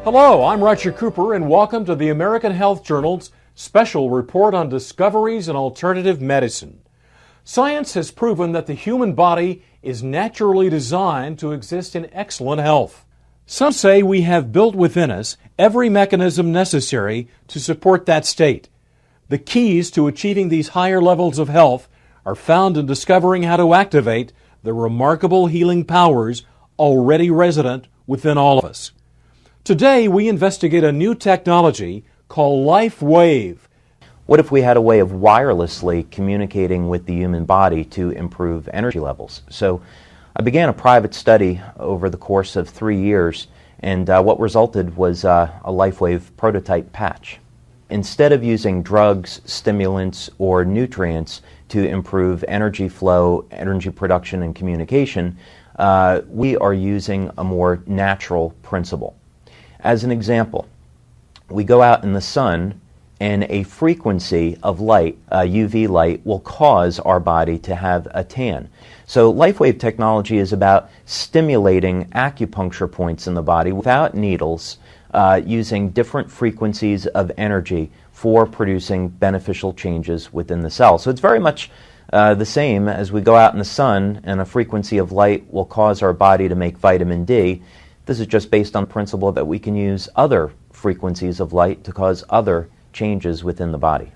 Hello, I'm Roger Cooper, and welcome to the American Health Journal's special report on discoveries in alternative medicine. Science has proven that the human body is naturally designed to exist in excellent health. Some say we have built within us every mechanism necessary to support that state. The keys to achieving these higher levels of health are found in discovering how to activate the remarkable healing powers already resident within all of us. Today, we investigate a new technology called LifeWave. What if we had a way of wirelessly communicating with the human body to improve energy levels? So I began a private study over the course of 3 years, and what resulted was a LifeWave prototype patch. Instead of using drugs, stimulants, or nutrients to improve energy flow, energy production, and communication, we are using a more natural principle. As an example, we go out in the sun and a frequency of light, UV light, will cause our body to have a tan. So LifeWave technology is about stimulating acupuncture points in the body without needles, using different frequencies of energy for producing beneficial changes within the cell. So it's very much the same as we go out in the sun and a frequency of light will cause our body to make vitamin D. This is just based on the principle that we can use other frequencies of light to cause other changes within the body.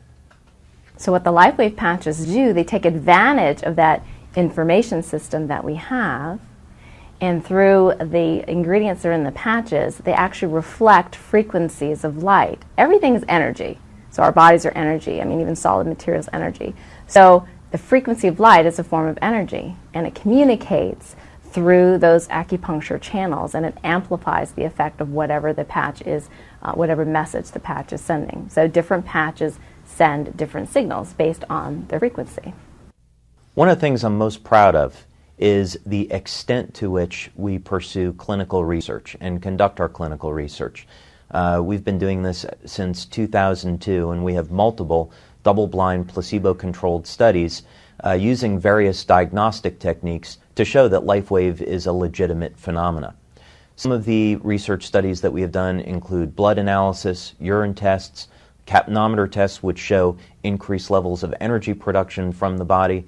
So what the LifeWave patches do, they take advantage of that information system that we have, and through the ingredients that are in the patches, they actually reflect frequencies of light. Everything is energy. So our bodies are energy. I mean, even solid materials energy. So the frequency of light is a form of energy, and it communicates through those acupuncture channels, and it amplifies the effect of whatever the patch is, whatever message the patch is sending. So different patches send different signals based on their frequency. One of the things I'm most proud of is the extent to which we pursue clinical research and conduct our clinical research. We've been doing this since 2002, and we have multiple double-blind, placebo-controlled studies using various diagnostic techniques to show that LifeWave is a legitimate phenomena. Some of the research studies that we have done include blood analysis, urine tests, capnometer tests which show increased levels of energy production from the body.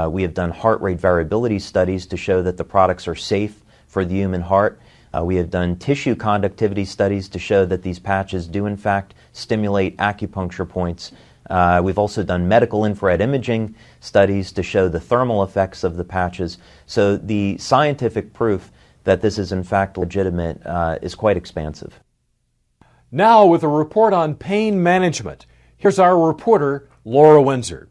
We have done heart rate variability studies to show that the products are safe for the human heart. We have done tissue conductivity studies to show that these patches do in fact stimulate acupuncture points. We've also done medical infrared imaging studies to show the thermal effects of the patches. So the scientific proof that this is in fact legitimate is quite expansive. Now with a report on pain management, here's our reporter, Laura Windsor.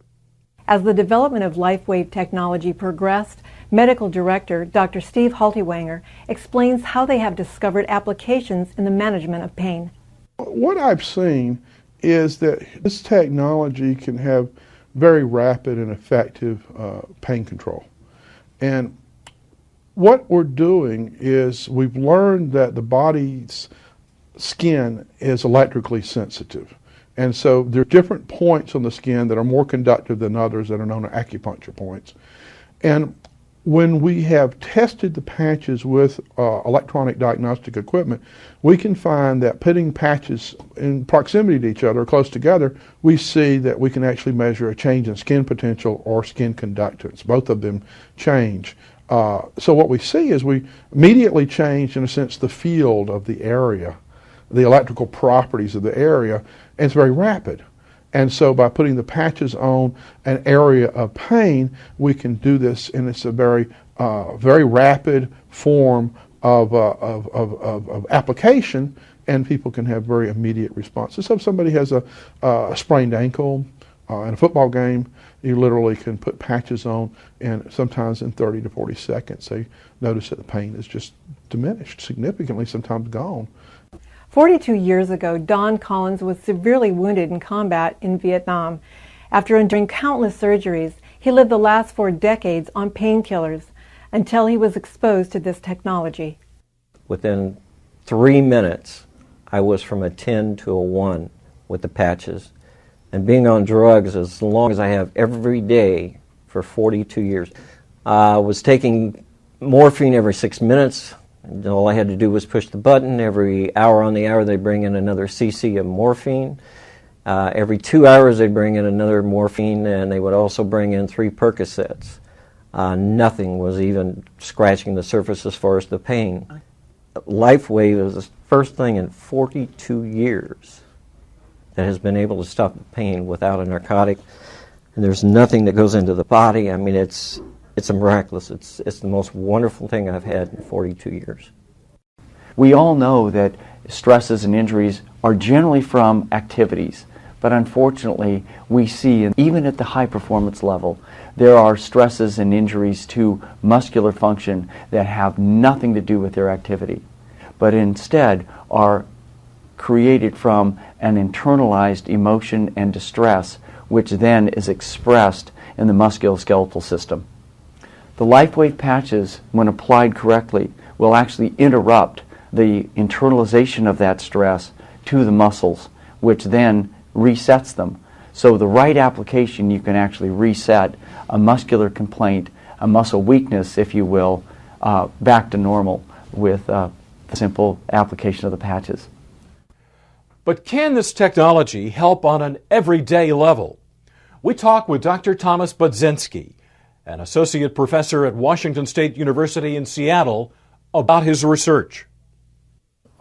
As the development of LifeWave technology progressed, Medical Director Dr. Steve Haltiwanger explains how they have discovered applications in the management of pain. What I've seen is that this technology can have very rapid and effective pain control. And what we're doing is we've learned that the body's skin is electrically sensitive. And so there are different points on the skin that are more conductive than others that are known as acupuncture points. And when we have tested the patches with electronic diagnostic equipment, we can find that putting patches in proximity to each other, close together, we see that we can actually measure a change in skin potential or skin conductance. Both of them change. So what we see is we immediately change, in a sense, the field of the area, the electrical properties of the area, and it's very rapid. And so by putting the patches on an area of pain, we can do this, and it's a very rapid form of application, and people can have very immediate responses. So if somebody has a sprained ankle in a football game, you literally can put patches on, and sometimes in 30 to 40 seconds, they notice that the pain is just diminished significantly, sometimes gone. 42 years ago, Don Collins was severely wounded in combat in Vietnam. After enduring countless surgeries, he lived the last 4 decades on painkillers until he was exposed to this technology. Within 3 minutes, I was from a 10 to a 1 with the patches. And being on drugs as long as I have every day for 42 years, I was taking morphine every 6 minutes, And all I had to do was push the button. Every hour on the hour, they'd bring in another cc of morphine. Every 2 hours, they'd bring in another morphine, and they would also bring in 3 Percocets. Nothing was even scratching the surface as far as the pain. LifeWave is the first thing in 42 years that has been able to stop the pain without a narcotic. And there's nothing that goes into the body. I mean, it's a miraculous. It's the most wonderful thing I've had in 42 years. We all know that stresses and injuries are generally from activities, but unfortunately we see, even at the high performance level, there are stresses and injuries to muscular function that have nothing to do with their activity, but instead are created from an internalized emotion and distress, which then is expressed in the musculoskeletal system. The LifeWave patches, when applied correctly, will actually interrupt the internalization of that stress to the muscles, which then resets them. So the right application, you can actually reset a muscular complaint, a muscle weakness, if you will, back to normal with the simple application of the patches. But can this technology help on an everyday level? We talk with Dr. Thomas Budzinski, an associate professor at Washington State University in Seattle, about his research.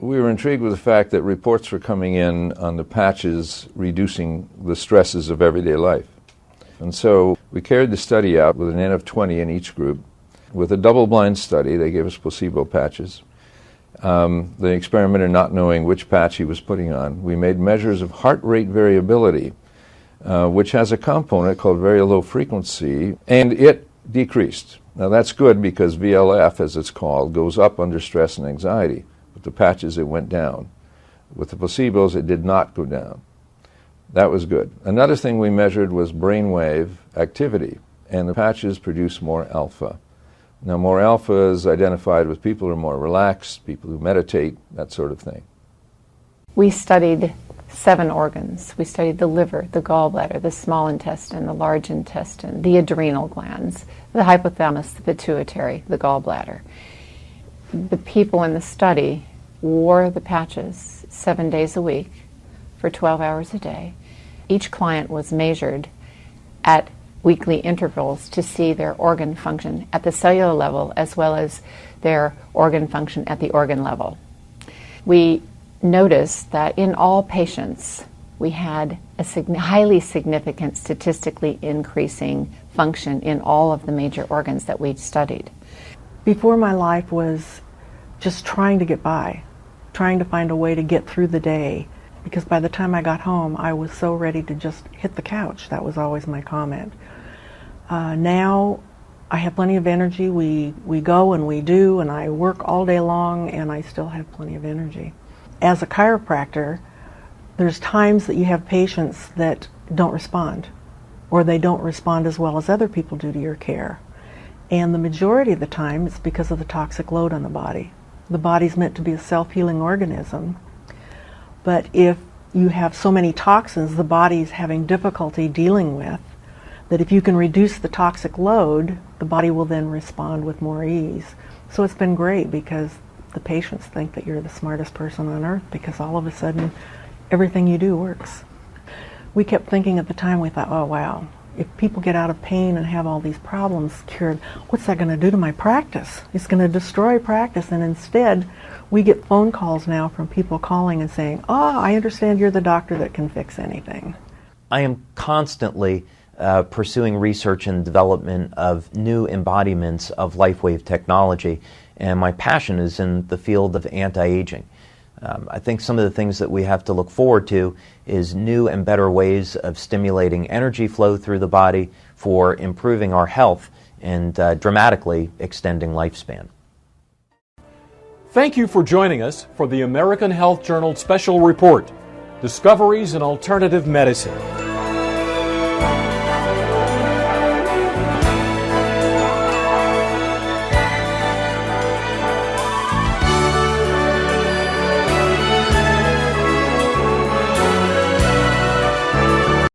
We were intrigued with the fact that reports were coming in on the patches reducing the stresses of everyday life. And so we carried the study out with an N of 20 in each group. With a double-blind study, they gave us placebo patches. The experimenter not knowing which patch he was putting on. We made measures of heart rate variability, which has a component called very low frequency, and it decreased. Now that's good because VLF, as it's called, goes up under stress and anxiety. With the patches, it went down. With the placebos, it did not go down. That was good. Another thing we measured was brainwave activity, and the patches produce more alpha. Now, more alpha is identified with people who are more relaxed, people who meditate, that sort of thing. We studied 7 organs. We studied the liver, the gallbladder, the small intestine, the large intestine, the adrenal glands, the hypothalamus, the pituitary, the gallbladder. The people in the study wore the patches 7 days a week for 12 hours a day. Each client was measured at weekly intervals to see their organ function at the cellular level as well as their organ function at the organ level. We noticed that in all patients we had a highly significant statistically increasing function in all of the major organs that we studied. Before, my life was just trying to get by, trying to find a way to get through the day, because by the time I got home I was so ready to just hit the couch. That was always my comment. Now I have plenty of energy. We go and we do, and I work all day long, and I still have plenty of energy. As a chiropractor, there's times that you have patients that don't respond, or they don't respond as well as other people do to your care. And the majority of the time it's because of the toxic load on the body. The body's meant to be a self-healing organism, but if you have so many toxins the body's having difficulty dealing with, that if you can reduce the toxic load, the body will then respond with more ease. So it's been great because the patients think that you're the smartest person on earth because all of a sudden everything you do works. We kept thinking at the time, we thought, oh wow, if people get out of pain and have all these problems cured, what's that going to do to my practice? It's going to destroy practice. And instead, we get phone calls now from people calling and saying, oh, I understand you're the doctor that can fix anything. I am constantly pursuing research and development of new embodiments of LifeWave technology, and my passion is in the field of anti-aging. I think some of the things that we have to look forward to is new and better ways of stimulating energy flow through the body for improving our health and dramatically extending lifespan. Thank you for joining us for the American Health Journal Special Report, Discoveries in Alternative Medicine.